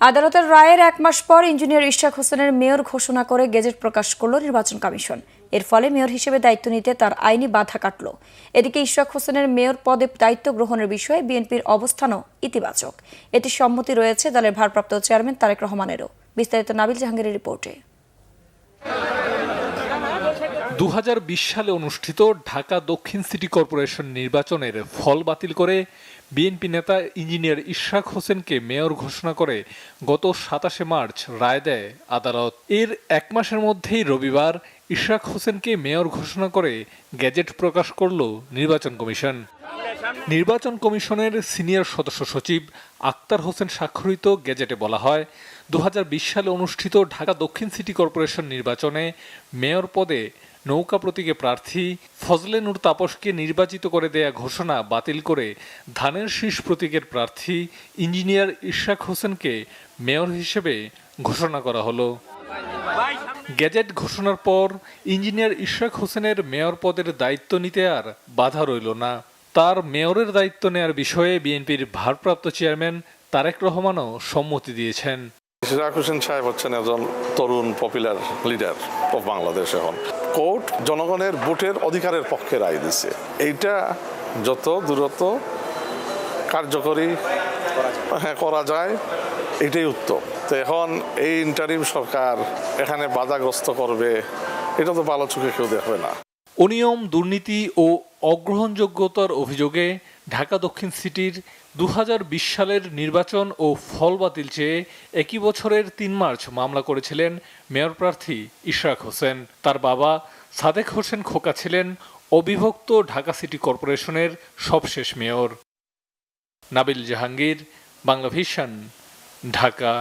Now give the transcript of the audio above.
আদালতের রায়ের 1 মাস পর ইঞ্জিনিয়ার ইশরাক হোসেনের মেয়র ঘোষণা করে গেজেট প্রকাশ করল নির্বাচন কমিশন। এর ফলে মেয়র হিসেবে দায়িত্ব নিতে তার আইনি বাধা কাটল। এদিকে ইশরাক হোসেনের মেয়র পদে দায়িত্ব গ্রহণের বিষয়ে বিএনপির অবস্থানও ইতিবাচক। এতে সম্মতি রয়েছে দলের ভারপ্রাপ্ত চেয়ারম্যান তারেক রহমানেরও। বিস্তারিত নাবিল জাহাঙ্গীরের রিপোর্টে। 2020 সালে অনুষ্ঠিত ঢাকা দক্ষিণ সিটি কর্পোরেশন নির্বাচনের ফল বাতিল করে বিএনপি নেতা ইঞ্জিনিয়ার ইশরাক হোসেনকে মেয়র ঘোষণা করে গত 27 মার্চ রায় দেয় আদালত। এর 1 মাসের মধ্যেই রবিবার ইশরাক হোসেনকে মেয়র ঘোষণা করে গেজেট প্রকাশ করল নির্বাচন কমিশন। নির্বাচন কমিশনের সিনিয়র সদস্য সচিব আক্তার হোসেন স্বাক্ষরিত গেজেটে বলা হয়, 2020 সালে অনুষ্ঠিত ঢাকা দক্ষিণ সিটি কর্পোরেশন নির্বাচনে মেয়র পদে নৌকা প্রতীকে প্রার্থী ফজলে নূর তাপসকে নির্বাচিত করে দেয়া ঘোষণা বাতিল করে ধানের শীষ প্রতীকের প্রার্থী ইঞ্জিনিয়ার ইশরাক হোসেনকে মেয়র হিসেবে ঘোষণা করা হলো। গেজেট ঘোষণার পর ইঞ্জিনিয়ার ইশরাক হোসেনের মেয়র পদের দায়িত্ব নিতে আর বাধা রইল না। তার মেয়রের দায়িত্ব নেয়ার বিষয়ে বিএনপির ভারপ্রাপ্ত চেয়ারম্যান তারেক রহমানও সম্মতি দিয়েছেন। ইশরাক হোসেন সাহেব হচ্ছেন একজন তরুণ পপুলার লিডার অফ বাংলাদেশ। এখন কোর্ট জনগণের ভোটের অধিকারের পক্ষে রায় দিচ্ছে, এইটা যত দ্রুত কার্যকরী করা যায় এটাই উত্তম। তো এখন এই ইন্টারিম সরকার এখানে বাধাগ্রস্ত করবে, এটা তো ভালো চোখে কেউ দেখবে না। অনিয়ম, দুর্নীতি ও অগ্রহণযোগ্যতার অভিযোগে ঢাকা দক্ষিণ সিটির 2020 সালের নির্বাচন ও ফল বাতিল চেয়ে একই বছরের 3 মার্চ মামলা করেছিলেন মেয়র প্রার্থী ইশরাক হোসেন। তার বাবা সাদেক হোসেন খোকা ছিলেন অবিভক্ত ঢাকা সিটি কর্পোরেশনের সবশেষ মেয়র। নাবিল জাহাঙ্গীর, বাংলা ভিশন, ঢাকা।